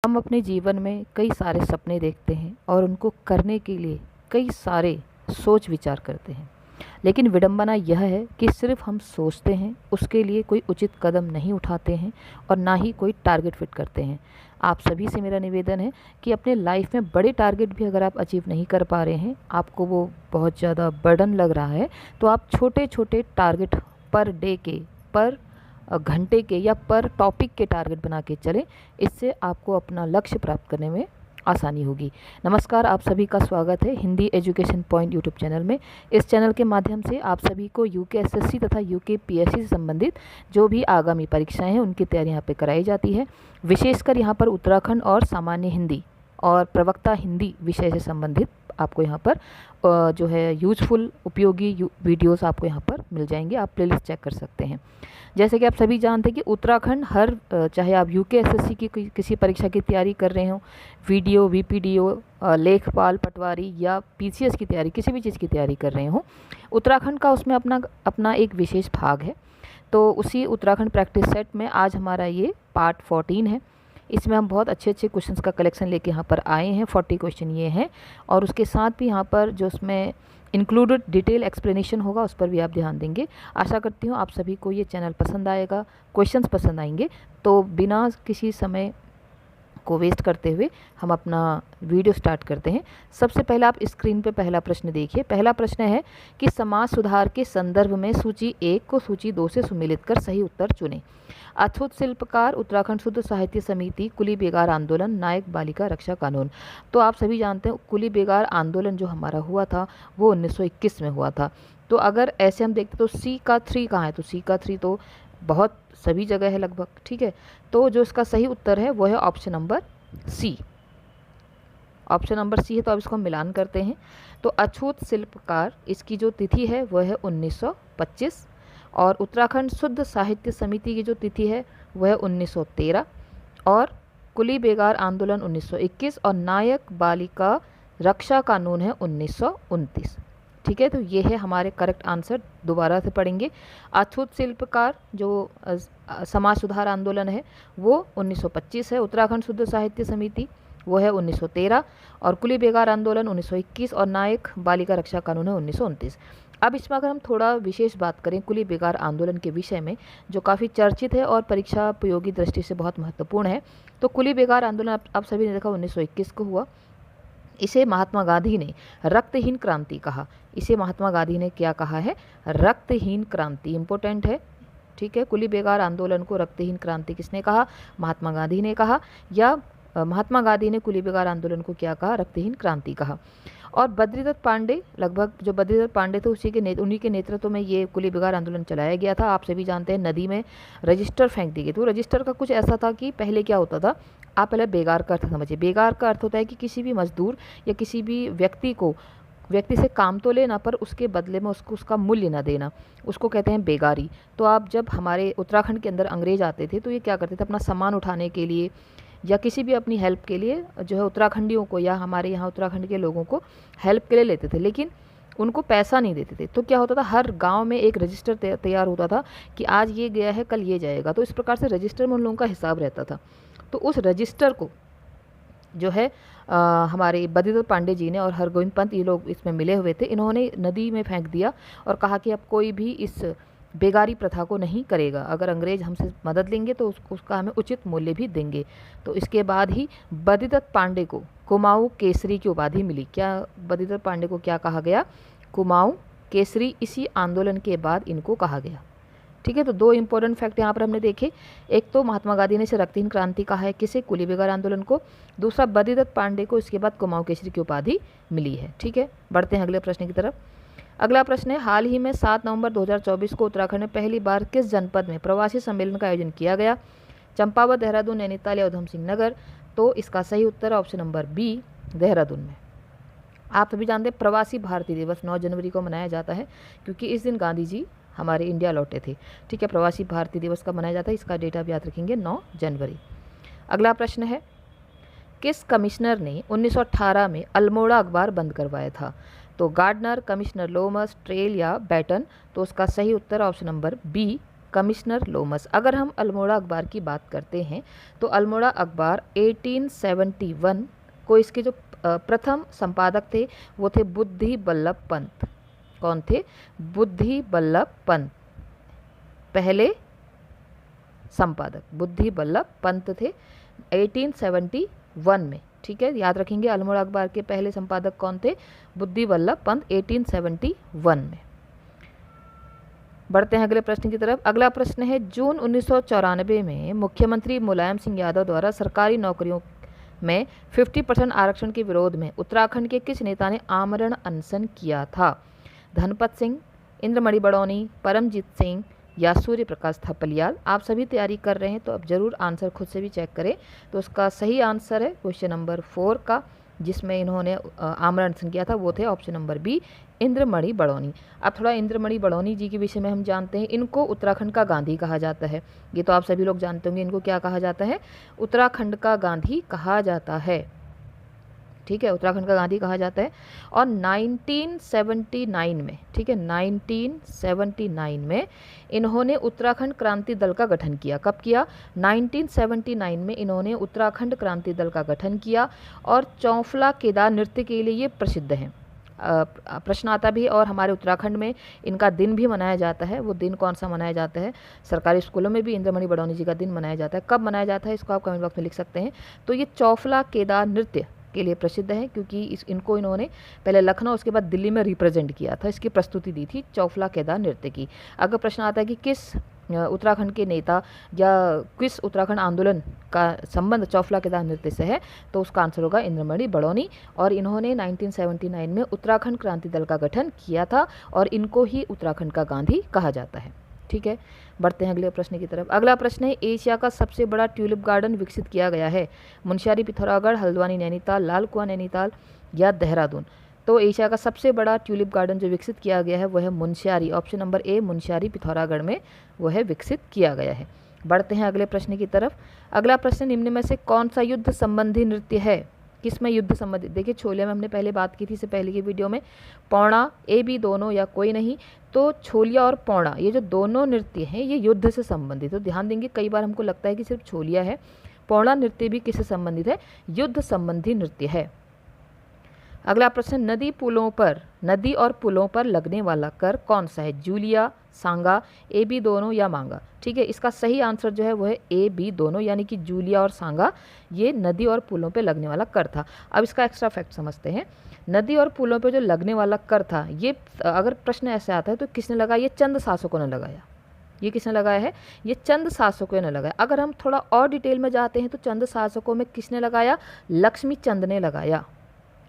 हम अपने जीवन में कई सारे सपने देखते हैं और उनको करने के लिए कई सारे सोच विचार करते हैं। लेकिन विडंबना यह है कि सिर्फ हम सोचते हैं, उसके लिए कोई उचित कदम नहीं उठाते हैं और ना ही कोई टारगेट फिट करते हैं। आप सभी से मेरा निवेदन है कि अपने लाइफ में बड़े टारगेट भी अगर आप अचीव नहीं कर पा रहे हैं, आपको वो बहुत ज़्यादा बर्डन लग रहा है, तो आप छोटे छोटे टारगेट पर डे के, पर घंटे के या पर टॉपिक के टारगेट बना के चलें। इससे आपको अपना लक्ष्य प्राप्त करने में आसानी होगी। नमस्कार, आप सभी का स्वागत है Hindi education point YouTube channel में। इस चैनल के माध्यम से आप सभी को यूकेएसएससी तथा यूकेपीएससी से संबंधित जो भी आगामी परीक्षाएं हैं उनकी तैयारी यहाँ पे कराई जाती है। विशेषकर यहाँ पर उत्तराखंड और सामान्य हिंदी और प्रवक्ता हिंदी विषय से संबंधित आपको यहाँ पर जो है यूजफुल उपयोगी वीडियोस आपको यहाँ पर मिल जाएंगे। आप प्लेलिस्ट चेक कर सकते हैं। जैसे कि आप सभी जानते हैं कि उत्तराखंड हर चाहे आप यूकेएसएससी की किसी परीक्षा की तैयारी कर रहे हो, वीडियो, वीपीडीओ, लेखपाल, पटवारी या पीसीएस की तैयारी, किसी भी चीज़ की तैयारी कर रहे हो, उत्तराखंड का उसमें अपना एक विशेष भाग है। तो उसी उत्तराखंड प्रैक्टिस सेट में आज हमारा ये पार्ट 14 है। इसमें हम बहुत अच्छे अच्छे क्वेश्चंस का कलेक्शन लेके यहाँ पर आए हैं। 40 क्वेश्चन ये हैं और उसके साथ भी यहाँ पर जो उसमें इंक्लूडेड डिटेल एक्सप्लेनेशन होगा उस पर भी आप ध्यान देंगे। आशा करती हूँ आप सभी को ये चैनल पसंद आएगा, क्वेश्चंस पसंद आएंगे। तो बिना किसी समय को वेस्ट करते हुए हम अपना वीडियो स्टार्ट करते हैं। सबसे पहले आप स्क्रीन पे पहला प्रश्न देखिए। पहला प्रश्न है कि समाज सुधार के संदर्भ में सूची 1 को सूची 2 से सुमेलित कर सही उत्तर चुनें। अछूत शिल्पकार, उत्तराखंड शुद्ध साहित्य समिति, कुली बेगार आंदोलन, नायक बालिका रक्षा कानून। तो आप सभी जानते हैं कुली बेगार आंदोलन जो हमारा हुआ था वो 1921 में हुआ था। तो अगर ऐसे हम देखते तो सी का 3 कहाँ है, तो सी का 3 तो बहुत सभी जगह है लगभग, ठीक है। तो जो इसका सही उत्तर है वो है option number C. Option number C है, तो अब इसको हम मिलान करते हैं। तो अछूत शिल्पकार, इसकी जो तिथि है वह है 1925 और उत्तराखंड शुद्ध साहित्य समिति की जो तिथि है वह है 1913 और कुली बेगार आंदोलन 1921 और नायक बालिका रक्षा कानून है 1929। ठीक है, तो ये है हमारे करेक्ट आंसर। दोबारा से पढ़ेंगे। अछूत शिल्पकार जो समाज सुधार आंदोलन है वो 1925 है, उत्तराखंड शुद्ध साहित्य समिति वो है 1913 और कुली बेगार आंदोलन 1921 और नायक बालिका रक्षा कानून है 1929। अब इसमें अगर हम थोड़ा विशेष बात करें कुली बेगार आंदोलन के विषय में, जो काफ़ी चर्चित है और परीक्षा उपयोगी दृष्टि से बहुत महत्वपूर्ण है, तो कुली बेगार आंदोलन आप सभी ने देखा 1921 को हुआ। इसे महात्मा गांधी ने रक्तहीन क्रांति कहा। इसे महात्मा गांधी ने क्या कहा है? रक्तहीन क्रांति। इंपॉर्टेंट है, ठीक है। कुली बेगार आंदोलन को रक्तहीन क्रांति किसने कहा? महात्मा गांधी ने कहा। या महात्मा गांधी ने कुली बेगार आंदोलन को क्या कहा? रक्तहीन क्रांति कहा। और बद्रीदत्त पांडे, लगभग जो बद्रीदत्त पांडे थे उन्हीं के नेतृत्व में ये कुली बेगार आंदोलन चलाया गया था। आप सभी जानते हैं नदी में रजिस्टर फेंक दी गई। तो रजिस्टर का कुछ ऐसा था कि पहले क्या होता था, आप पहले बेगार का अर्थ समझिए। बेगार का अर्थ होता है कि किसी भी मजदूर या किसी भी व्यक्ति से काम तो लेना पर उसके बदले में उसको उसका मूल्य ना देना, उसको कहते हैं बेगारी। तो आप जब हमारे उत्तराखंड के अंदर अंग्रेज आते थे तो ये क्या करते थे, अपना सामान उठाने के लिए या किसी भी अपनी हेल्प के लिए जो है उत्तराखंडियों को या हमारे यहाँ उत्तराखंड के लोगों को हेल्प के लिए लेते थे, लेकिन उनको पैसा नहीं देते थे। तो क्या होता था, हर गांव में एक रजिस्टर तैयार होता था कि आज ये गया है कल ये जाएगा। तो इस प्रकार से रजिस्टर में उन लोगों का हिसाब रहता था। तो उस रजिस्टर को जो है हमारे बद्रीदत्त पांडे जी ने और हरगोविंद पंत, ये लोग इसमें मिले हुए थे, इन्होंने नदी में फेंक दिया और कहा कि अब कोई भी इस बेगारी प्रथा को नहीं करेगा। अगर अंग्रेज हमसे मदद लेंगे तो उसका हमें उचित मूल्य भी देंगे। तो इसके बाद ही बद्रीदत्त पांडे को कुमाऊं केसरी की उपाधि मिली। क्या बद्रीदत्त पांडे को क्या कहा गया? कुमाऊं केसरी। इसी आंदोलन के बाद इनको कहा गया। ठीक है, तो दो इंपॉर्टेंट फैक्ट यहाँ पर हमने देखे। एक तो महात्मा गांधी ने इसे रक्तहीन क्रांति कहा है, किसे? कुली बेगार आंदोलन को। दूसरा, बद्रीदत्त पांडे को इसके बाद कुमाऊं केसरी की उपाधि मिली है। ठीक है, बढ़ते हैं अगले प्रश्न की तरफ। अगला प्रश्न है, हाल ही में 7 नवंबर 2024 को उत्तराखंड में पहली बार किस जनपद में प्रवासी सम्मेलन का आयोजन किया गया? चंपावत, देहरादून, नैनीताल या उधम सिंह नगर। तो इसका सही उत्तर है ऑप्शन नंबर बी, देहरादून में। आप सभी जानते हैं प्रवासी भारतीय दिवस 9 जनवरी को मनाया जाता है, क्योंकि इस दिन गांधी जी हमारे इंडिया लौटे थे। ठीक है, प्रवासी भारतीय दिवस कब मनाया जाता है, इसका डेट आप याद रखेंगे, 9 जनवरी। अगला प्रश्न है, किस कमिश्नर ने 1918 में अल्मोड़ा अखबार बंद करवाया था? तो गार्डनर, कमिश्नर लोमस, ट्रेल या बैटन। तो उसका सही उत्तर option number B, commissioner Lomas. अगर हम अल्मोड़ा अखबार की बात करते हैं तो अल्मोड़ा अखबार 1871 को इसके जो प्रथम संपादक थे वो थे बुद्धि बल्लभ पंत। कौन थे? बुद्धि बल्लभ पंत पहले संपादक बुद्धि बल्लभ पंत थे 1871 में। ठीक है, याद रखेंगे अल्मोड़ा अखबार के पहले संपादक कौन थे? बुद्धि बल्लभ पंत 1871 में। बढ़ते हैं अगले प्रश्न की तरफ। अगला प्रश्न है, जून 1994 में मुख्यमंत्री मुलायम सिंह यादव द्वारा सरकारी नौकरियों में 50% आरक्षण के विरोध में उत्तराखंड के किस नेता ने आमरण अनशन किया था? धनपत सिंह, इंद्रमणि बड़ौनी, परमजीत सिंह या सूर्य प्रकाश थपलियाल। आप सभी तैयारी कर रहे हैं तो अब जरूर आंसर खुद से भी चेक करें। तो उसका सही आंसर है क्वेश्चन नंबर 4 का, जिसमें इन्होंने आमरण अनशन किया था वो थे option number B, Indramani Badoni. अब थोड़ा इंद्रमणि बड़ौनी जी के विषय में हम जानते हैं। इनको उत्तराखंड का गांधी कहा जाता है। ये तो आप सभी लोग जानते होंगे, इनको क्या कहा जाता है? उत्तराखंड का गांधी कहा जाता है। ठीक है, उत्तराखंड का गांधी कहा जाता है। और 1979 में, ठीक है, 1979 में इन्होंने उत्तराखंड क्रांति दल का गठन किया। कब किया? 1979 में इन्होंने उत्तराखंड क्रांति दल का गठन किया और चौफला केदार नृत्य के लिए ये प्रसिद्ध हैं। प्रश्न आता भी, और हमारे उत्तराखंड में इनका दिन भी मनाया जाता है। वो दिन कौन सा मनाया जाता है? सरकारी स्कूलों में भी इंद्रमणि बड़ौनी जी का दिन मनाया जाता है। कब मनाया जाता है इसको आप कमेंट बॉक्स में लिख सकते हैं। तो ये चौफला केदार नृत्य के लिए प्रसिद्ध है, क्योंकि इनको इन्होंने पहले लखनऊ उसके बाद दिल्ली में रिप्रेजेंट किया था, इसकी प्रस्तुति दी थी चौफला केदार नृत्य की। अगर प्रश्न आता है कि किस उत्तराखंड के नेता या किस उत्तराखंड आंदोलन का संबंध चौफला केदार नृत्य से है, तो उसका आंसर होगा इंद्रमणि बड़ौनी। और इन्होंने 1979 में उत्तराखंड क्रांति दल का गठन किया था और इनको ही उत्तराखंड का गांधी कहा जाता है। ठीक है, बढ़ते हैं अगले प्रश्न की तरफ। अगला प्रश्न है, एशिया का सबसे बड़ा ट्यूलिप गार्डन विकसित किया गया है? मुनस्यारी पिथौरागढ़, हल्द्वानी नैनीताल, लाल कुआं नैनीताल या देहरादून। तो एशिया का सबसे बड़ा ट्यूलिप गार्डन जो विकसित किया गया है वो है मुनस्यारी, ऑप्शन नंबर ए, मुनस्यारी पिथौरागढ़ में वो है विकसित किया गया है। बढ़ते हैं अगले प्रश्न की तरफ। अगला प्रश्न, निम्न में से कौन सा युद्ध संबंधी नृत्य है? किसमें युद्ध संबंधित? देखिए, छोलिया में हमने पहले बात की थी, इससे पहले की वीडियो में। पौड़ा, ए बी दोनों या कोई नहीं। तो छोलिया और पौड़ा ये जो दोनों नृत्य हैं ये युद्ध से संबंधित। तो ध्यान देंगे, कई बार हमको लगता है कि सिर्फ छोलिया है, पौड़ा नृत्य भी किससे संबंधित है? युद्ध संबंधी नृत्य है। अगला प्रश्न, नदी और पुलों पर लगने वाला कर कौन सा है? जूलिया, सांगा, ए बी दोनों या मांगा। ठीक है, इसका सही आंसर जो है वो है ए बी दोनों, यानी कि जूलिया और सांगा ये नदी और पुलों पे लगने वाला कर था। अब इसका एक्स्ट्रा फैक्ट समझते हैं। नदी और पुलों पे जो लगने वाला कर था, ये अगर प्रश्न ऐसे आता है तो किसने लगाया? ये चंद शासकों ने लगाया। ये किसने लगाया है? ये चंद शासकों ने लगाया। अगर हम थोड़ा और डिटेल में जाते हैं तो चंद शासकों में किसने लगाया? लक्ष्मी चंद ने लगाया।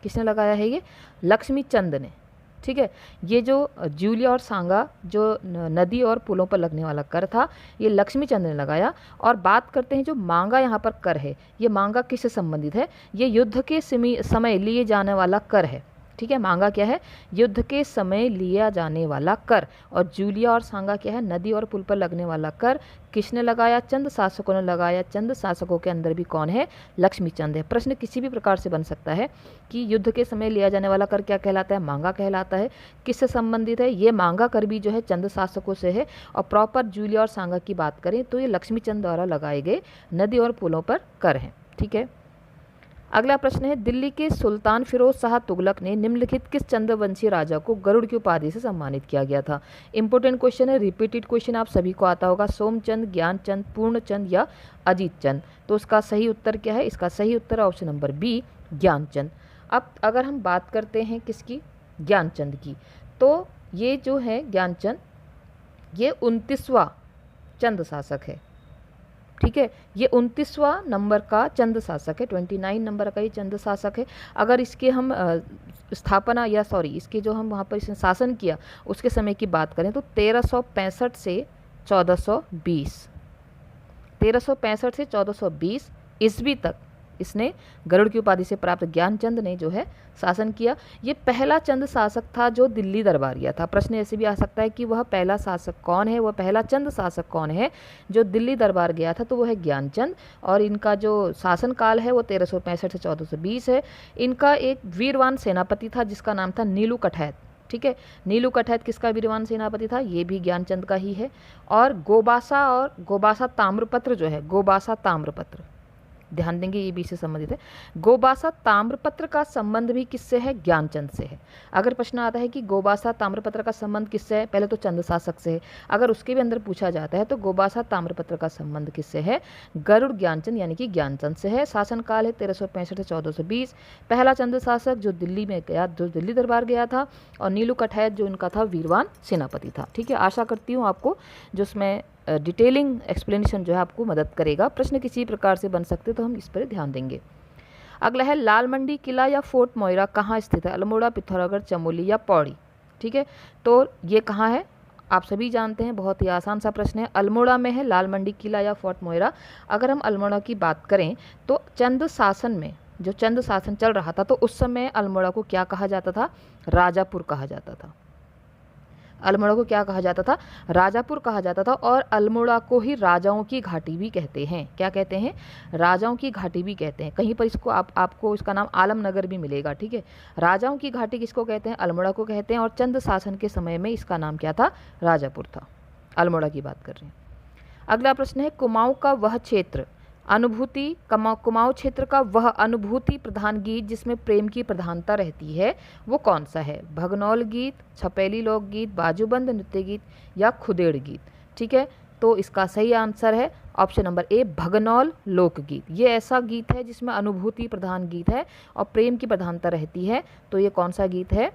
किसने लगाया है? ये लक्ष्मी चंद ने। ठीक है, ये जो जूलिया और सांगा जो नदी और पुलों पर लगने वाला कर था ये लक्ष्मी चंद ने लगाया। और बात करते हैं जो मांगा यहाँ पर कर है, ये मांगा किससे संबंधित है? ये युद्ध के समय लिए जाने वाला कर है। ठीक है, मांगा क्या है? युद्ध के समय लिया जाने वाला कर। और जूलिया और सांगा क्या है? नदी और पुल पर लगने वाला कर। किसने लगाया? चंद शासकों ने लगाया। चंद शासकों के अंदर भी कौन है? लक्ष्मी चंद है। प्रश्न किसी भी प्रकार से बन सकता है कि युद्ध के समय लिया जाने वाला कर क्या कहलाता है? मांगा कहलाता है। किससे संबंधित है? ये मांगा कर भी जो है चंद शासकों से है। और प्रॉपर जूलिया और सांगा की बात करें तो ये लक्ष्मी चंद द्वारा लगाए गए नदी और पुलों पर कर हैं। ठीक है, अगला प्रश्न है, दिल्ली के सुल्तान फिरोज शाह तुगलक ने निम्नलिखित किस चंद्रवंशी राजा को गरुड़ की उपाधि से सम्मानित किया गया था? इंपॉर्टेंट क्वेश्चन है, रिपीटेड क्वेश्चन आप सभी को आता होगा। सोमचंद, ज्ञानचंद, पूर्णचंद या अजीत चंद। तो उसका सही उत्तर क्या है? इसका सही उत्तर ऑप्शन नंबर बी, ज्ञानचंद। अब अगर हम बात करते हैं किसकी? ज्ञानचंद की, तो ये जो है ज्ञानचंद ये 29वां चंद शासक है। ठीक है, ये 29वां नंबर का चंद शासक है, 29 नंबर का ये चंद शासक है। अगर इसके हम स्थापना या इसके जो हम वहाँ पर इसने शासन किया उसके समय की बात करें तो 1365 से 1420, 1365 से 1420 ईस्वी तक इसने गरुड़ की उपाधि से प्राप्त ज्ञानचंद ने जो है शासन किया। ये पहला चंद शासक था जो दिल्ली दरबारिया था। प्रश्न ऐसे भी आ सकता है कि वह पहला शासक कौन है, वह पहला चंद शासक कौन है जो दिल्ली दरबार गया था? तो वह है ज्ञानचंद। और इनका जो शासन काल है वो 1365 से 1420 है। इनका एक वीरवान सेनापति था जिसका नाम था नीलू कठैत। ठीक है। नीलू कठैत किसका वीरवान सेनापति था, ये भी ज्ञानचंद का ही है। और गोबासा ताम्रपत्र जो है, गोबासा ताम्रपत्र, ध्यान देंगे ये भी इससे संबंधित है। गोबासा ताम्रपत्र का संबंध भी किससे है, ज्ञानचंद से है। अगर प्रश्न आता है कि गोबासा ताम्रपत्र का संबंध किससे है, पहले तो चंद शासक से है, अगर उसके भी अंदर पूछा जाता है तो गोबासा ताम्रपत्र का संबंध किससे है, गरुड़ ज्ञानचंद यानी कि ज्ञानचंद से है। शासनकाल है 1365 से 1420। पहला चंद शासक जो दिल्ली में गया, जो दिल्ली दरबार गया था, और नीलू कठैत जो इनका था वीरवान सेनापति था। ठीक है, आशा करती हूँ आपको जो उसमें डिटेलिंग एक्सप्लेनेशन जो है आपको मदद करेगा। प्रश्न किसी प्रकार से बन सकते तो हम इस पर ध्यान देंगे। अगला है लाल मंडी किला या फोर्ट मोइरा कहाँ स्थित है, अल्मोड़ा, पिथौरागढ़, चमोली या पौड़ी। ठीक है, तो ये कहाँ है आप सभी जानते हैं, बहुत ही आसान सा प्रश्न है। अल्मोड़ा में है लाल मंडी किला या फोर्ट मोइरा। अगर हम अल्मोड़ा की बात करें तो चंद शासन में, जो चंद शासन चल रहा था, तो उस समय अल्मोड़ा को क्या कहा जाता था, राजापुर कहा जाता था। अल्मोड़ा को क्या कहा जाता था, राजापुर कहा जाता था। और अल्मोड़ा को ही राजाओं की घाटी भी कहते हैं। क्या कहते हैं, राजाओं की घाटी भी कहते हैं। कहीं पर इसको आपको इसका नाम आलमनगर भी मिलेगा। ठीक है, राजाओं की घाटी किसको कहते हैं, अल्मोड़ा को कहते हैं। और चंद शासन के समय में इसका नाम क्या था, राजापुर था। अल्मोड़ा की बात कर रहे हैं। अगला प्रश्न है कुमाऊं का वह क्षेत्र अनुभूति, कुमाऊं क्षेत्र का वह अनुभूति प्रधान गीत जिसमें प्रेम की प्रधानता रहती है वो कौन सा है, भगनौल गीत, छपेली लोकगीत, बाजूबंद नृत्य गीत या खुदेड़ गीत। ठीक है, तो इसका सही आंसर है ऑप्शन नंबर ए, भगनौल लोकगीत। ये ऐसा गीत है जिसमें अनुभूति प्रधान गीत है और प्रेम की प्रधानता रहती है। तो ये कौन सा गीत है,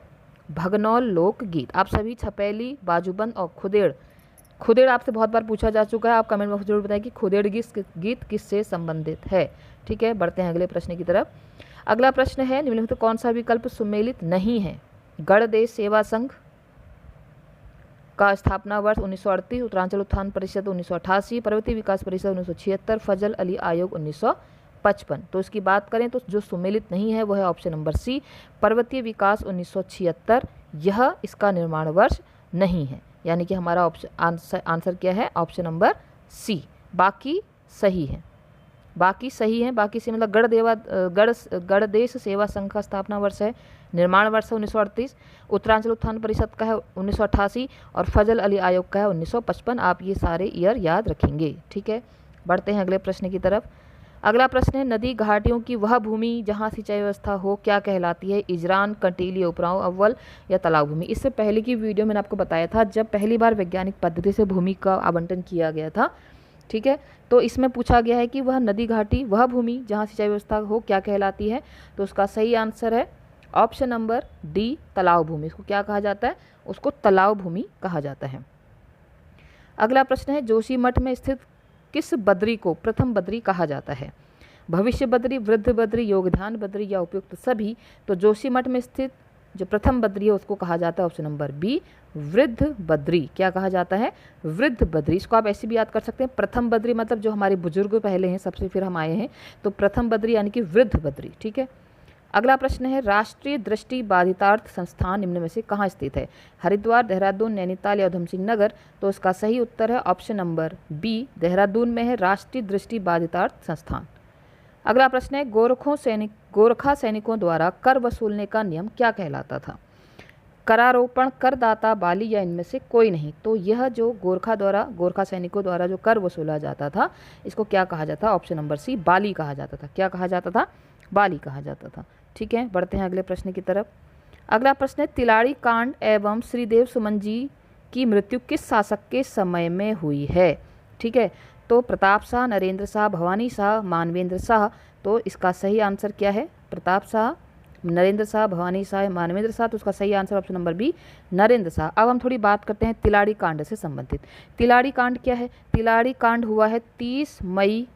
भगनौल लोकगीत। आप सभी छपेली, बाजूबंद और खुदेड़ आपसे बहुत बार पूछा जा चुका है, आप कमेंट बॉक्स जरूर बताएं कि खुदेड़ गीत किससे संबंधित है। ठीक है, बढ़ते हैं अगले प्रश्न की तरफ। अगला प्रश्न है निम्नलिखित कौन सा विकल्प सुमेलित नहीं है, गणदेश सेवा संघ का स्थापना वर्ष 1938, उत्तरांचल उत्थान परिषद 1988, पर्वतीय विकास परिषद 1976, फजल अली आयोग 1955। तो इसकी बात करें तो जो सुमेलित नहीं है वह है ऑप्शन नंबर सी, पर्वतीय विकास 1976। यह इसका निर्माण वर्ष नहीं है, यानी कि हमारा आंसर क्या है, ऑप्शन नंबर सी। बाकी सही है, बाकी सही है। बाकी से मतलब गणदेश सेवा संघ का स्थापना वर्ष है, निर्माण वर्ष है 1938, उत्तरांचल उत्थान परिषद का है 1988 और फजल अली आयोग का है 1955। आप ये सारे ईयर याद रखेंगे। ठीक है, बढ़ते हैं अगले प्रश्न की तरफ। अगला प्रश्न है नदी घाटियों की वह भूमि जहाँ सिंचाई व्यवस्था हो क्या कहलाती है, इजरान, कंटीली, उपराव अव्वल या तालाब भूमि। इससे पहले की वीडियो मैंने आपको बताया था जब पहली बार वैज्ञानिक पद्धति से भूमि का आवंटन किया गया था। ठीक है, तो इसमें पूछा गया है कि वह नदी घाटी वह भूमि जहाँ सिंचाई व्यवस्था हो क्या कहलाती है। तो उसका सही आंसर है ऑप्शन नंबर डी, तालाब भूमि। इसको क्या कहा जाता है, उसको तालाब भूमि कहा जाता है। अगला प्रश्न है जोशीमठ में स्थित किस बद्री को प्रथम बद्री कहा जाता है, भविष्य बद्री, वृद्ध बद्री, योगध्यान बद्री या उपयुक्त सभी। तो जोशीमठ में स्थित जो प्रथम बद्री है उसको कहा जाता है ऑप्शन नंबर बी, वृद्ध बद्री। क्या कहा जाता है, वृद्ध बद्री। इसको आप ऐसे भी याद कर सकते हैं, प्रथम बद्री मतलब जो हमारे बुजुर्ग पहले हैं सबसे फिर हम आए हैं, तो प्रथम बद्री यानी कि वृद्ध बद्री। ठीक है, अगला प्रश्न है राष्ट्रीय दृष्टि बाधितार्थ संस्थान निम्न में से कहाँ स्थित है, हरिद्वार, देहरादून, नैनीताल या उधम सिंह नगर। तो इसका सही उत्तर है ऑप्शन नंबर बी, देहरादून में है राष्ट्रीय दृष्टि बाधितार्थ संस्थान। अगला प्रश्न है गोरखा सैनिकों द्वारा कर वसूलने का नियम क्या कहलाता था, करारोपण, करदाता, बाली या इनमें से कोई नहीं। तो यह जो गोरखा सैनिकों द्वारा जो कर वसूला जाता था इसको क्या कहा जाता, ऑप्शन नंबर सी, बाली कहा जाता था। क्या कहा जाता था, बाली कहा जाता था। ठीक है, बढ़ते हैं अगले प्रश्न की तरफ। अगला प्रश्न है तिलाड़ी कांड एवं श्रीदेव सुमन जी की मृत्यु किस शासक के समय में हुई है। ठीक है, तो प्रताप शाह, नरेंद्र शाह, भवानी शाह, मानवेंद्र शाह। तो इसका सही आंसर क्या है, प्रताप शाह, नरेंद्र शाह, भवानी शाह, मानवेंद्र शाह। तो उसका सही answer option number B, Narendra Shah. अब हम थोड़ी बात करते हैं तिलाड़ी कांड से संबंधित। तिलाड़ी कांड क्या है, तिलाड़ी कांड हुआ है 30 मई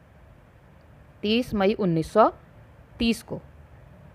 1930 को।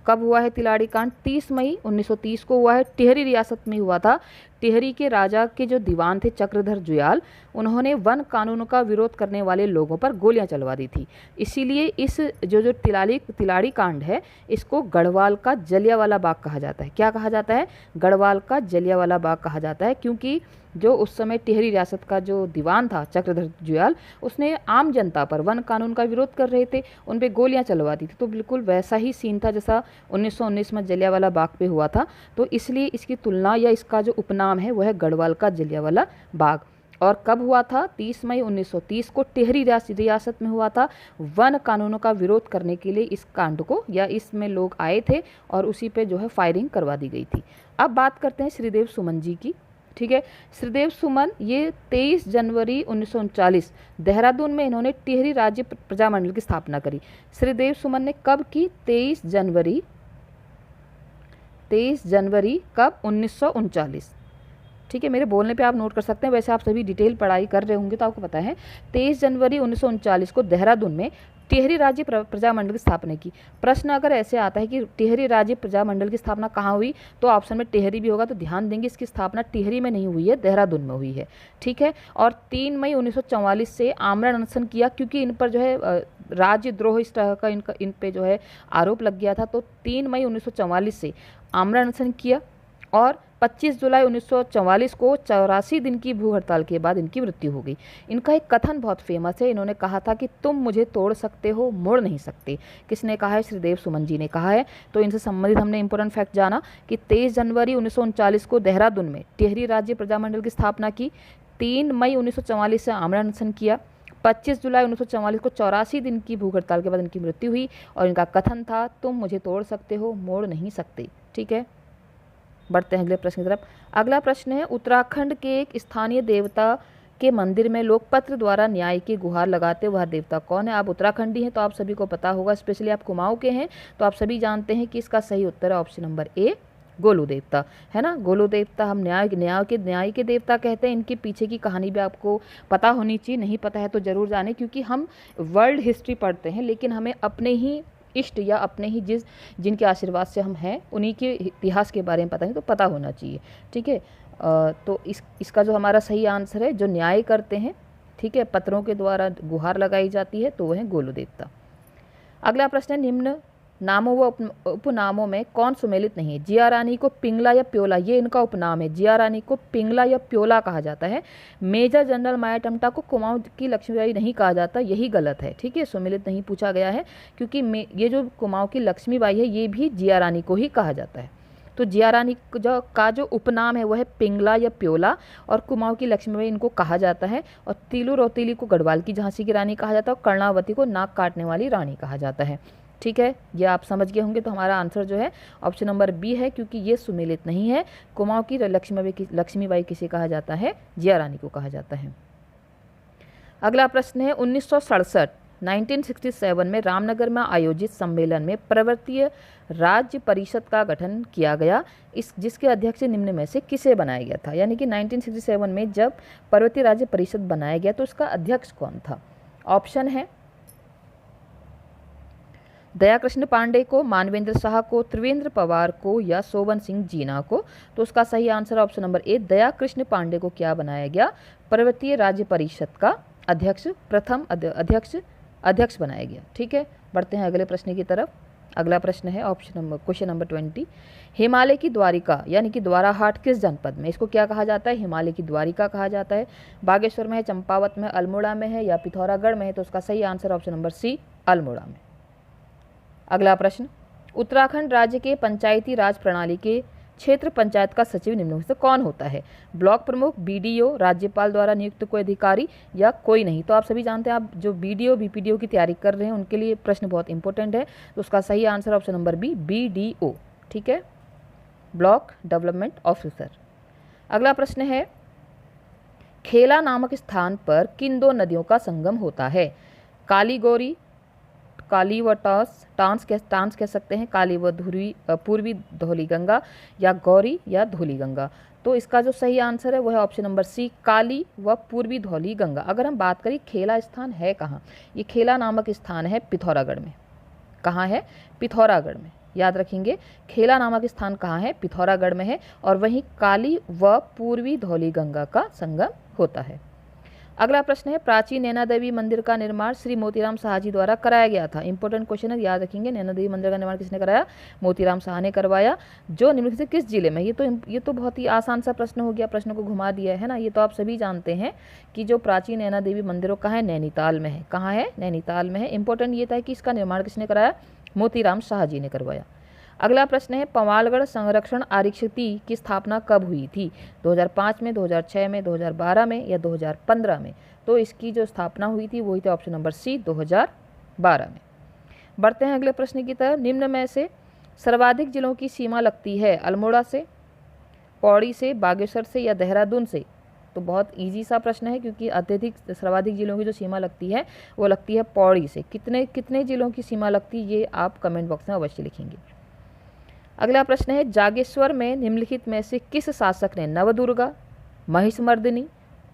कब हुआ है तिलाड़ी कांड, 30 मई 1930 को हुआ है। टिहरी रियासत में हुआ था। टिहरी के राजा के जो दीवान थे चक्रधर जुयाल, उन्होंने वन कानून का विरोध करने वाले लोगों पर गोलियां चलवा दी थी। इसीलिए इस जो तिलाड़ी कांड है इसको गढ़वाल का जलियांवाला बाग कहा जाता है। क्या कहा जाता है, गढ़वाल का जलियांवाला बाग कहा जाता है, क्योंकि जो उस समय टिहरी रियासत का जो दीवान था चक्रधर जुयाल, उसने आम जनता पर वन कानून का विरोध कर रहे थे, उन पे गोलियां चलवा दी थी। तो बिल्कुल वैसा ही सीन था जैसा 1919 में जलियांवाला बाग पे हुआ था। तो इसलिए इसकी तुलना या इसका जो उपनाम है वह है गढ़वाल का जलियांवाला बाग। और कब हुआ था? 30 मई 1930 को टिहरी रियासत में हुआ था। वन कानूनों का विरोध करने के लिए इस कांड को या इसमें लोग आए थे और उसी पे जो है फायरिंग करवा दी गई थी। अब बात करते हैं श्रीदेव सुमन जी की। ठीक है, श्रीदेव सुमन ये 23 जनवरी 1939 देहरादून में इन्होंने टिहरी राज्य प्रजामंडल की स्थापना करी। श्रीदेव सुमन ने कब की? 23 जनवरी कब? 1939। ठीक है, मेरे बोलने पे आप नोट कर सकते हैं, वैसे आप सभी डिटेल पढ़ाई कर रहे होंगे तो आपको पता है। 23 जनवरी 1939 को देहरादून में टिहरी राज्य प्रजामंडल की स्थापना की। प्रश्न अगर ऐसे आता है कि टिहरी राज्य प्रजामंडल की स्थापना कहाँ हुई, तो ऑप्शन में टिहरी भी होगा। तो ध्यान देंगे इसकी स्थापना टिहरी में नहीं हुई है, देहरादून में हुई है। ठीक है, और 3 मई 1944 से आमरण अनशन किया, क्योंकि इन पर जो है राज्यद्रोह इस तरह का इन पे जो है आरोप लग गया था। तो 3 मई 1944 से आमरण अनशन किया और 25 जुलाई 1944 को 84 दिन की भूख हड़ताल के बाद इनकी मृत्यु हो गई। इनका एक कथन बहुत फेमस है, इन्होंने कहा था कि तुम मुझे तोड़ सकते हो, मोड़ नहीं सकते। किसने कहा है? श्रीदेव सुमन जी ने कहा है। तो इनसे संबंधित हमने इंपॉर्टेंट फैक्ट जाना कि 23 जनवरी 1939 को देहरादून में टिहरी राज्य प्रजामंडल की स्थापना की, 3 मई 1944 से आमरण अनशन किया, 25 जुलाई 1944 को 84 दिन की भूख हड़ताल के बाद इनकी मृत्यु हुई और इनका कथन था तुम मुझे तोड़ सकते हो, मोड़ नहीं सकते। ठीक है, बढ़ते हैं अगले प्रश्न की तरफ। अगला प्रश्न है, उत्तराखंड के एक स्थानीय देवता के मंदिर में लोग पत्र द्वारा न्याय की गुहार लगाते, वह देवता कौन है? आप उत्तराखंडी हैं तो आप सभी को पता होगा, स्पेशली आप कुमाऊं के हैं तो आप सभी जानते हैं कि इसका सही उत्तर है ऑप्शन नंबर ए, गोलू देवता, है ना। गोलू देवता हम न्याय के देवता कहते हैं। इनके पीछे की कहानी भी आपको पता होनी चाहिए, नहीं पता है तो जरूर जाने, क्योंकि हम वर्ल्ड हिस्ट्री पढ़ते हैं लेकिन हमें अपने ही इष्ट या अपने ही जिनके आशीर्वाद से हम हैं उन्हीं के इतिहास के बारे में पता नहीं, तो पता होना चाहिए। ठीक है, तो इसका जो हमारा सही आंसर है, जो न्याय करते हैं, ठीक है, पत्रों के द्वारा गुहार लगाई जाती है, तो वह है गोलू देवता। अगला प्रश्न है, निम्न नामों व उपनामों में कौन सुमेलित नहीं है? जिया रानी को पिंगला या प्योला, ये इनका उपनाम है। जिया रानी को पिंगला या प्योला कहा जाता है। मेजर जनरल माया टमटा को कुमाऊं की लक्ष्मीबाई नहीं कहा जाता, यही गलत है। ठीक है, सुमेलित नहीं पूछा गया है, क्योंकि ये जो कुमाऊं की लक्ष्मीबाई है ये भी जिया रानी को ही कहा जाता है। तो जिया रानी का जो उपनाम है वह है पिंगला या प्योला, और कुमाऊं की लक्ष्मीबाई इनको कहा जाता है। और तीलू रौतीली को गढ़वाल की झांसी की रानी कहा जाता है, और कर्णावती को नाक काटने वाली रानी कहा जाता है। ठीक है, ये आप समझ गए होंगे। तो हमारा आंसर जो है ऑप्शन नंबर बी है, क्योंकि ये सुमेलित नहीं है। कुमाऊं की लक्ष्मीबाई किसे कहा जाता है? जिया रानी को कहा जाता है। अगला प्रश्न है, 1967 में रामनगर में आयोजित सम्मेलन में पर्वतीय राज्य परिषद का गठन किया गया, जिसके अध्यक्ष निम्न में से किसे बनाया गया था? यानी कि 1967 में जब पर्वतीय राज्य परिषद बनाया गया तो उसका अध्यक्ष कौन था? ऑप्शन है दया कृष्ण पांडे को, मानवेंद्र शाह को, त्रिवेंद्र पवार को या सोवन सिंह जीना को। तो उसका सही आंसर ऑप्शन नंबर ए, दया कृष्ण पांडे को क्या बनाया गया? पर्वतीय राज्य परिषद का अध्यक्ष, प्रथम अध्यक्ष बनाया गया। ठीक है, बढ़ते हैं अगले प्रश्न की तरफ। अगला प्रश्न है क्वेश्चन नंबर 20। हिमालय की द्वारिका यानी कि द्वाराहाट किस जनपद में? इसको क्या कहा जाता है? हिमालय की द्वारिका कहा जाता है। बागेश्वर में है, चंपावत में, अल्मोड़ा में है या पिथौरागढ़ में है? तो उसका सही answer option number C, Almora में। अगला प्रश्न, उत्तराखंड राज्य के पंचायती राज प्रणाली के क्षेत्र पंचायत का सचिव निम्न में से कौन होता है? ब्लॉक प्रमुख, बीडीओ, राज्यपाल द्वारा नियुक्त कोई अधिकारी या कोई नहीं? तो आप सभी जानते हैं, आप जो बीडीओ बीपीडीओ की तैयारी कर रहे हैं उनके लिए प्रश्न बहुत इंपॉर्टेंट है। तो उसका सही answer option number B, BDO. ठीक है, ब्लॉक डेवलपमेंट ऑफिसर। अगला प्रश्न है, खेला नामक स्थान पर किन दो नदियों का संगम होता है? काली गौरी, काली व टांस कह सकते हैं, काली व पूर्वी धौली गंगा, या गौरी या धौली गंगा। तो इसका जो सही आंसर है वह है ऑप्शन नंबर सी, काली व पूर्वी धौली गंगा। अगर हम बात करें खेला स्थान है कहाँ, ये खेला नामक स्थान है पिथौरागढ़ में। कहाँ है? पिथौरागढ़ में। याद रखेंगे, खेला नामक स्थान कहाँ है? पिथौरागढ़ में है, और वहीं काली व पूर्वी धौली गंगा का संगम होता है। अगला प्रश्न है, प्राचीन नैना देवी मंदिर का निर्माण श्री मोतीराम शाह जी द्वारा कराया गया था। इंपॉर्टेंट क्वेश्चन है, याद रखेंगे। नैना देवी मंदिर का निर्माण किसने कराया? मोतीराम शाह ने करवाया। जो निम्नलिखित से किस जिले में? ये तो बहुत ही आसान सा प्रश्न हो गया, प्रश्न को घुमा दिया है ना। ये तो आप सभी जानते हैं कि जो प्राचीन नैना देवी मंदिरों कहाँ है? नैनीताल में है। कहाँ है? नैनीताल में है। इंपॉर्टेंट ये था कि इसका निर्माण किसने कराया? मोतीराम शाह जी ने करवाया। अगला प्रश्न है, पवालगढ़ संरक्षण आरक्षिति की स्थापना कब हुई थी? 2005 में, 2006 में, 2012 में या 2015 में? तो इसकी जो स्थापना हुई थी वो हुई थी ऑप्शन नंबर सी, 2012 में। बढ़ते हैं अगले प्रश्न की तरफ। निम्न में से सर्वाधिक जिलों की सीमा लगती है अल्मोड़ा से, पौड़ी से, बागेश्वर से या देहरादून से? तो बहुत इजी सा प्रश्न है, क्योंकि अत्यधिक सर्वाधिक जिलों की जो सीमा लगती है वो लगती है पौड़ी से। कितने कितने जिलों की सीमा लगती है ये आप कमेंट बॉक्स में अवश्य लिखेंगे। अगला प्रश्न है, जागेश्वर में निम्नलिखित में से किस शासक ने नवदुर्गा, महिषमर्दिनी,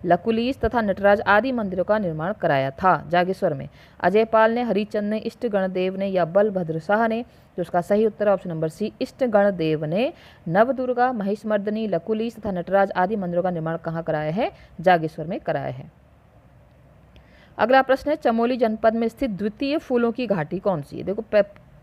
लकुलीश तथा नटराज आदि मंदिरों का निर्माण कराया था? जागेश्वर में अजयपाल ने, हरिचंद ने, इष्टगणदेव ने या बलभद्र शाह ने? तो उसका सही उत्तर ऑप्शन नंबर सी, इष्टगणदेव ने नवदुर्गा, महिषमर्दिनी, लकुलीश तथा नटराज आदि मंदिरों का निर्माण कहाँ कराया है? जागेश्वर में कराया है। अगला प्रश्न है, चमोली जनपद में स्थित द्वितीय फूलों की घाटी कौन सी है? देखो,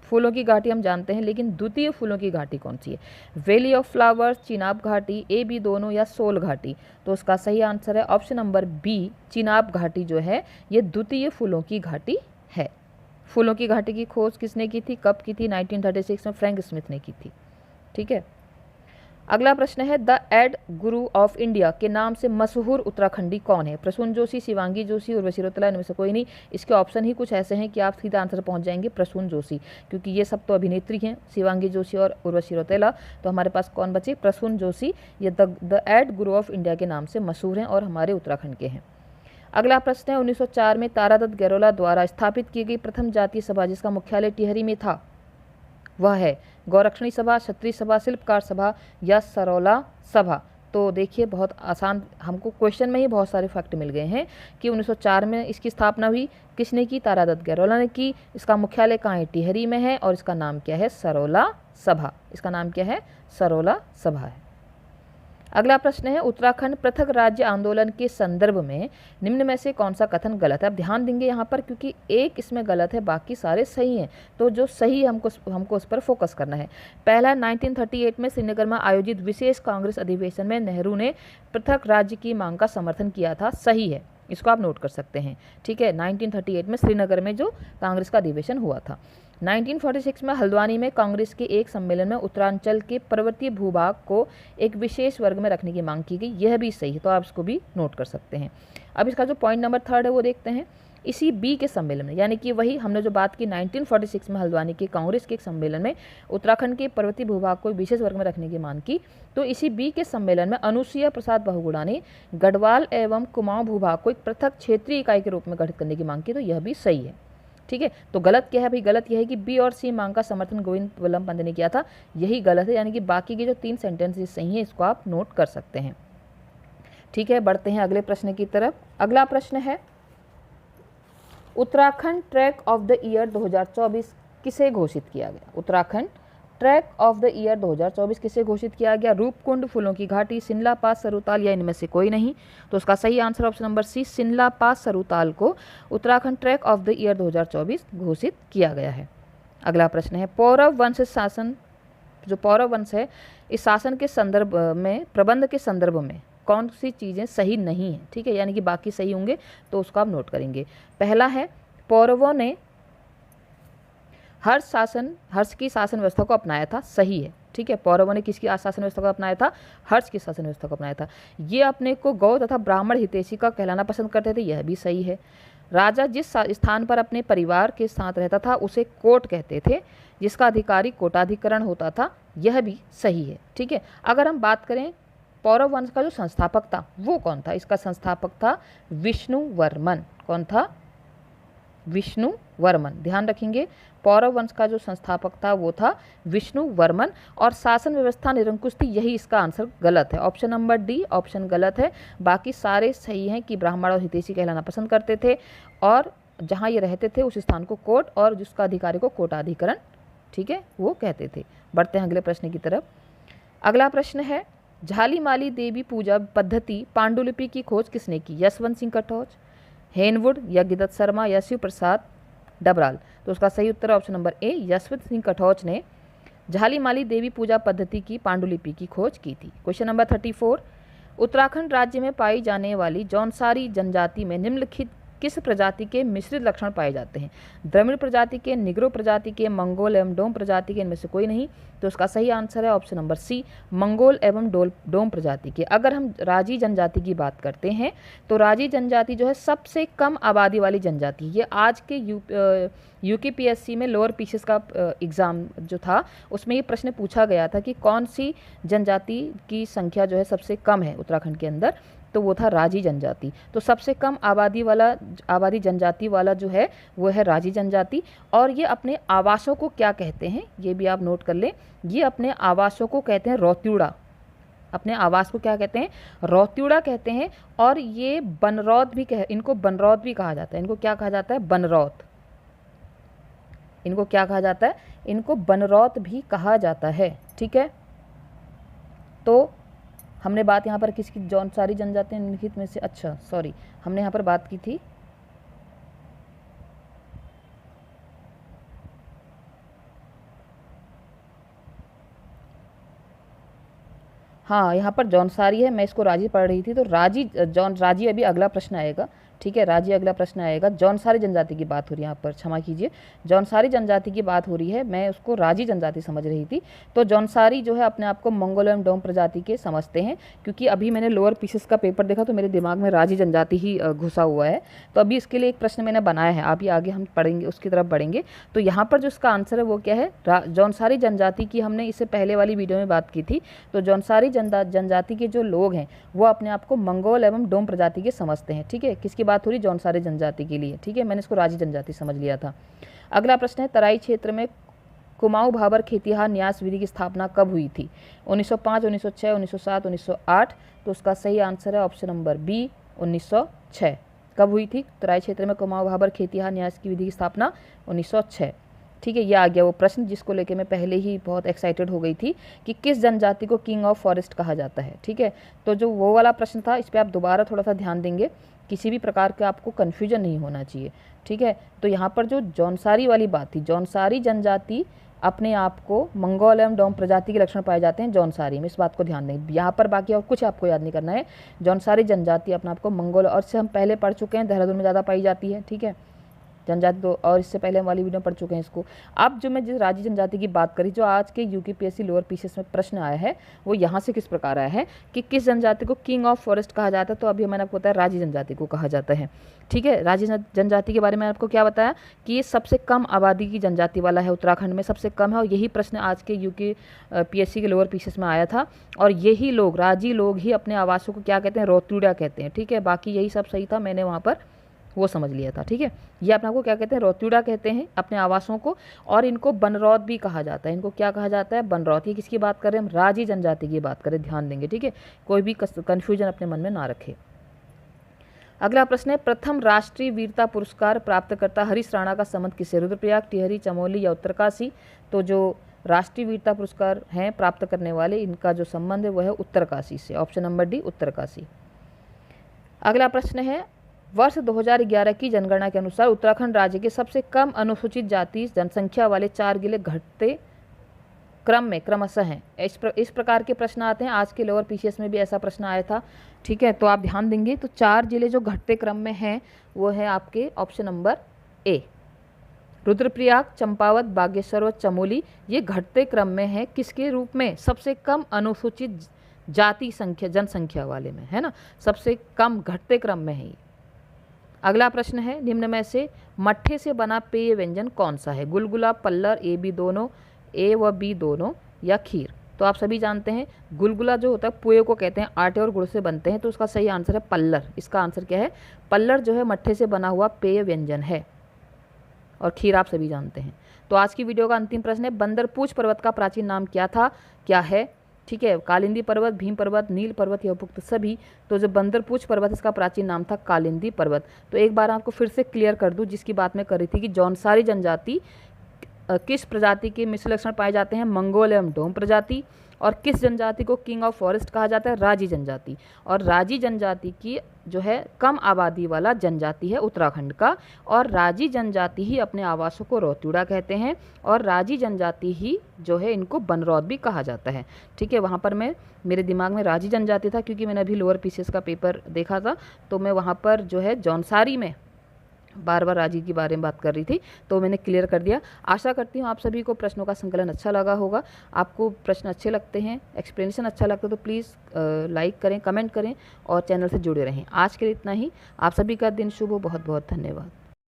फूलों की घाटी हम जानते हैं, लेकिन द्वितीय फूलों की घाटी कौन सी है? वैली ऑफ फ्लावर्स, चिनाब घाटी, ए बी दोनों या सोल घाटी? तो उसका सही आंसर है ऑप्शन नंबर बी, चिनाब घाटी जो है ये द्वितीय फूलों की घाटी है। फूलों की घाटी की खोज किसने की थी, कब की थी? 1936 में फ्रैंक स्मिथ ने की थी। ठीक है। अगला प्रश्न है, the add Guru of India के नाम से मशहूर उत्तराखंडी कौन है? प्रसून जोशी, शिवांगी जोशी, उर्वशी रौतेला, इनमें से कोई नहीं। इसके ऑप्शन ही कुछ ऐसे हैं कि आप सीधा आंसर पहुंच जाएंगे प्रसून जोशी, क्योंकि ये सब तो अभिनेत्री हैं, शिवांगी जोशी और उर्वशी रौतेला। तो हमारे पास कौन बचे? प्रसून जोशी। ये the add Guru of India के नाम से मशहूर हैं और हमारे उत्तराखंड के हैं। अगला प्रश्न है, 1904 में तारादत्त गैरोला द्वारा स्थापित की गई प्रथम जातीय सभा जिसका मुख्यालय टिहरी में था, वह है गौरक्षणी सभा, क्षत्रिय सभा, शिल्पकार सभा या सरोला सभा? तो देखिए, बहुत आसान, हमको क्वेश्चन में ही बहुत सारे फैक्ट मिल गए हैं कि 1904 में इसकी स्थापना हुई। किसने की? तारादत्त गैरोला ने की। इसका मुख्यालय कहाँ है? टिहरी में है और इसका नाम क्या है? सरोला सभा। इसका नाम क्या है? सरोला सभा है। अगला प्रश्न है, उत्तराखंड पृथक राज्य आंदोलन के संदर्भ में निम्न में से कौन सा कथन गलत है? अब ध्यान देंगे यहाँ पर, क्योंकि एक इसमें गलत है, बाकी सारे सही हैं। तो जो सही है हमको उस पर फोकस करना है। पहला, 1938 में श्रीनगर में आयोजित विशेष कांग्रेस अधिवेशन में नेहरू ने पृथक राज्य की मांग का समर्थन किया था। सही है, इसको आप नोट कर सकते हैं। ठीक है, 1938 में श्रीनगर में जो कांग्रेस का अधिवेशन हुआ था। 1946 में हल्द्वानी में कांग्रेस के एक सम्मेलन में उत्तरांचल के पर्वतीय भूभाग को एक विशेष वर्ग में रखने की मांग की गई। यह भी सही है, तो आप इसको भी नोट कर सकते हैं। अब इसका जो पॉइंट नंबर 3 है वो देखते हैं। इसी बी के सम्मेलन में, यानी कि वही हमने जो बात की 1946 में हल्द्वानी के कांग्रेस के एक सम्मेलन में उत्तराखंड के पर्वतीय भूभाग को विशेष वर्ग में रखने की मांग की, तो इसी बी के सम्मेलन में अनुसुईया प्रसाद बहुगुणा ने गढ़वाल एवं कुमाऊं भूभाग को एक पृथक क्षेत्रीय इकाई के रूप में गठित करने की मांग की। तो यह भी सही है। ठीक है, तो गलत क्या है भाई? गलत यह है कि बी और सी मांग का समर्थन गोविंद वल्लभ पंत ने किया था, यही गलत है। यानी कि बाकी के जो 3 सेंटेंसेस सही हैं, इसको आप नोट कर सकते हैं। ठीक है, बढ़ते हैं अगले प्रश्न की तरफ। अगला प्रश्न है, Uttarakhand trek of the year 2024 किसे घोषित किया गया? Uttarakhand trek of the year 2024 किसे घोषित किया गया? रूपकुंड, फूलों की घाटी, सिनला पास, सरुताल या इनमें से कोई नहीं? तो उसका सही answer option number C, Sinla pass Sarutal को Uttarakhand trek of the year 2024 घोषित किया गया है। अगला प्रश्न है, पौरव वंश शासन, जो पौरव वंश है, इस शासन के संदर्भ में, प्रबंध के संदर्भ में कौन सी चीज़ें सही नहीं है? ठीक है, यानी कि बाकी सही होंगे, तो उसको आप नोट करेंगे। पहला है, पौरवों ने हर्ष की शासन व्यवस्था को अपनाया था। सही है। ठीक है, पौरवों ने किसकी शासन व्यवस्था को अपनाया था? हर्ष की शासन व्यवस्था को अपनाया था। ये अपने को गौ तथा ब्राह्मण हितैषी का कहलाना पसंद करते थे। यह भी सही है। राजा जिस स्थान पर अपने परिवार के साथ रहता था उसे कोट कहते थे, जिसका अधिकारी कोटाधिकरण होता था। यह भी सही है। ठीक है, अगर हम बात करें पौरव वंश का जो संस्थापक था वो कौन था? इसका संस्थापक था विष्णुवर्मन। कौन था? विष्णुवर्मन। ध्यान रखेंगे, पौरव वंश का जो संस्थापक था वो था विष्णुवर्मन। और शासन व्यवस्था निरंकुश थी, यही इसका आंसर गलत है। ऑप्शन नंबर डी ऑप्शन गलत है। बाकी सारे सही हैं कि ब्राह्मण और हितैषी कहलाना पसंद करते थे, और जहाँ ये रहते थे उस स्थान को कोट, और जिसका अधिकारी को कोटाधिकरण, ठीक है, वो कहते थे। बढ़ते हैं अगले प्रश्न की तरफ। अगला प्रश्न है, झालीमाली देवी पूजा पद्धति पांडुलिपि की खोज किसने की? यशवंत सिंह कटोच, हेनवुड या गिदत शर्मा या शिव प्रसाद डबराल? तो उसका सही उत्तर option number A, Yashwant Singh Katoch ने झालीमाली देवी पूजा पद्धति की पांडुलिपि की खोज की थी। क्वेश्चन नंबर 34, उत्तराखंड राज्य में पाई जाने वाली जौनसारी जनजाति में निम्नलिखित किस प्रजाति के मिश्रित लक्षण पाए जाते हैं? द्रविड़ प्रजाति के, निग्रो प्रजाति के, मंगोल एवं डोम प्रजाति के, इनमें से कोई नहीं। तो उसका सही आंसर है ऑप्शन नंबर सी, मंगोल एवं डोम प्रजाति के। अगर हम राजी जनजाति की बात करते हैं तो राजी जनजाति जो है सबसे कम आबादी वाली जनजाति। ये आज के यूकेपीएससी में लोअर पीसेस का एग्ज़ाम जो था उसमें ये प्रश्न पूछा गया था कि कौन सी जनजाति की संख्या जो है सबसे कम है उत्तराखंड के अंदर, तो वो था राजी जनजाति। तो सबसे कम आबादी जनजाति वाला जो है वो है राजी जनजाति। और ये अपने आवासों को क्या कहते हैं, ये भी आप नोट कर लें। ये अपने आवासों को कहते हैं रौत्यूड़ा। अपने आवास को क्या कहते हैं? रौत्यूड़ा कहते हैं। और ये बनरौत भी इनको बनरौत भी कहा जाता है। इनको क्या कहा जाता है? बनरौत। इनको क्या कहा जाता है? इनको बनरौत भी कहा जाता है। ठीक है, तो हमने बात यहाँ पर किसकी? जौनसारी जनजाति निम्नलिखित में से, अच्छा सॉरी, हमने यहाँ पर बात की थी हाँ, यहाँ पर जौनसारी है, मैं इसको राजी पढ़ रही थी। तो राजी अभी अगला प्रश्न आएगा। ठीक है, राजी अगला प्रश्न आएगा। जौनसारी जनजाति की बात हो रही है यहाँ पर, क्षमा कीजिए, जौनसारी जनजाति की बात हो रही है, मैं उसको राजी जनजाति समझ रही थी। तो जौनसारी जो है अपने आप को मंगोल एवं डोम प्रजाति के समझते हैं, क्योंकि अभी मैंने लोअर पीसेस का पेपर देखा तो मेरे दिमाग में राजी जनजाति ही घुसा हुआ है। तो अभी इसके लिए एक प्रश्न मैंने बनाया है, अभी आगे हम पढ़ेंगे, उसकी तरफ बढ़ेंगे। तो यहाँ पर जो इसका आंसर है वो क्या है? जौनसारी जनजाति की हमने इससे पहले वाली वीडियो में बात की थी। तो जौनसारी जनजाति के जो लोग हैं वो अपने आप को मंगोल एवं डोम प्रजाति के समझते हैं। ठीक है, किसकी बात हो रही? जौनसारी जनजाति के लिए। ठीक है, मैंने इसको राजी जनजाति समझ लिया था। अगला प्रश्न है, तराई क्षेत्र में कुमाऊं भाबर खेतिहार न्यास विधि की स्थापना कब हुई थी? 1905, 1906, 1907, 1908? तो उसका सही आंसर है ऑप्शन नंबर बी, 1906। कब हुई थी तराई क्षेत्र में कुमाऊं भाबर खेतिहार न्यास की विधि की स्थापना? 1906। ठीक है, ये आ गया वो प्रश्न जिसको लेके मैं पहले ही बहुत एक्साइटेड हो गई थी कि किस जनजाति को किंग ऑफ फॉरेस्ट कहा जाता है। ठीक है, तो जो वो वाला प्रश्न था इस पर आप दोबारा थोड़ा सा ध्यान देंगे, किसी भी प्रकार का आपको कन्फ्यूजन नहीं होना चाहिए। ठीक है, तो यहाँ पर जो जौनसारी वाली बात थी, जौनसारी जनजाति अपने आप को मंगोल एवं डोम प्रजाति के लक्षण पाए जाते हैं जौनसारी में, इस बात को ध्यान दें। यहाँ पर बाकी और कुछ आपको याद नहीं करना है। जौनसारी जनजाति अपने आप को मंगोल, और इससे हम पहले पढ़ चुके हैं, देहरादून में ज़्यादा पाई जाती है। ठीक है, जनजाति तो, और इससे पहले हम वाली वीडियो पढ़ चुके हैं इसको। अब जो मैं जिस राजी जनजाति की बात करी, जो आज के यूकेपीएससी लोअर पीसेस में प्रश्न आया है वो यहाँ से किस प्रकार आया है कि किस जनजाति को किंग ऑफ फॉरेस्ट कहा जाता है? तो अभी मैंने आपको बताया राजी जनजाति को कहा जाता है। ठीक है, राजी जनजाति के बारे में आपको क्या बताया कि ये सबसे कम आबादी की जनजाति वाला है, उत्तराखंड में सबसे कम है। और यही प्रश्न आज के यूकेपीएससी के लोअर पीसेस में आया था। और यही लोग, राजी लोग ही अपने आवासों को क्या कहते हैं? रौत्यूड़ा कहते हैं। ठीक है, बाकी यही सब सही था, मैंने वहाँ पर वो समझ लिया था। ठीक है, ये अपने आपको क्या कहते हैं? रौत्यूड़ा कहते हैं अपने आवासों को। और इनको बनरौत भी कहा जाता है। इनको क्या कहा जाता है? बनरौत। ये किसकी बात करें? हम राजी जनजाति की बात करें, ध्यान देंगे। ठीक है, कोई भी कन्फ्यूजन अपने मन में ना रखे। अगला प्रश्न है, प्रथम राष्ट्रीय वीरता पुरस्कार प्राप्तकर्ता हरीश राणा का संबंध किससे? रुद्रप्रयाग, टिहरी, चमोली या उत्तरकाशी? तो जो राष्ट्रीय वीरता पुरस्कार हैं प्राप्त करने वाले, इनका जो संबंध है वो है उत्तरकाशी से। Option number D, Uttarkashi. अगला प्रश्न है, वर्ष 2011 की जनगणना के अनुसार उत्तराखंड राज्य के सबसे कम अनुसूचित जाति जनसंख्या वाले 4 जिले घटते क्रम में क्रमशः हैं। इस प्रकार के प्रश्न आते हैं, आज के लोअर पीसीएस में भी ऐसा प्रश्न आया था। ठीक है, तो आप ध्यान देंगे। तो 4 जिले जो घटते क्रम में हैं वो है आपके ऑप्शन नंबर ए, रुद्रप्रयाग, चंपावत, बागेश्वर और चमोली। ये घटते क्रम में है, किसके रूप में? सबसे कम अनुसूचित जाति संख्या जनसंख्या वाले में, है ना, सबसे कम घटते क्रम में है। अगला प्रश्न है, निम्न में से मट्ठे से बना पेय व्यंजन कौन सा है? गुलगुला, पल्लर, ए बी दोनों, ए व बी दोनों या खीर? तो आप सभी जानते हैं गुलगुला जो होता है पुए को कहते हैं, आटे और गुड़ से बनते हैं। तो उसका सही आंसर है पल्लर। इसका आंसर क्या है? पल्लर जो है मट्ठे से बना हुआ पेय व्यंजन है। और खीर आप सभी जानते हैं। तो आज की वीडियो का अंतिम प्रश्न है, बंदरपूछ पर्वत का प्राचीन नाम क्या था? क्या है? ठीक है, कालिंदी पर्वत, भीम पर्वत, नील पर्वत या उपयुक्त सभी? तो जो बंदरपूछ पर्वत इसका प्राचीन नाम था कालिंदी पर्वत। तो एक बार आपको फिर से क्लियर कर दूं, जिसकी बात मैं कर रही थी कि जौनसारी जनजाति किस प्रजाति के मिश्र लक्षण पाए जाते हैं? मंगोल एवं डोम प्रजाति। और किस जनजाति को किंग ऑफ फॉरेस्ट कहा जाता है? राजी जनजाति। और राजी जनजाति की जो है कम आबादी वाला जनजाति है उत्तराखंड का, और राजी जनजाति ही अपने आवासों को रोतुड़ा कहते हैं, और राजी जनजाति ही जो है इनको बनरौत भी कहा जाता है। ठीक है, वहाँ पर मेरे दिमाग में राजी जनजाति था क्योंकि मैंने अभी लोअर पीसीएस का पेपर देखा था, तो मैं वहाँ पर जो है जौनसारी में बार बार राजी के बारे में बात कर रही थी, तो मैंने क्लियर कर दिया। आशा करती हूँ आप सभी को प्रश्नों का संकलन अच्छा लगा होगा। आपको प्रश्न अच्छे लगते हैं, एक्सप्लेनेशन अच्छा लगता है तो प्लीज़ लाइक करें, कमेंट करें और चैनल से जुड़े रहें। आज के लिए इतना ही। आप सभी का दिन शुभ हो। बहुत बहुत धन्यवाद।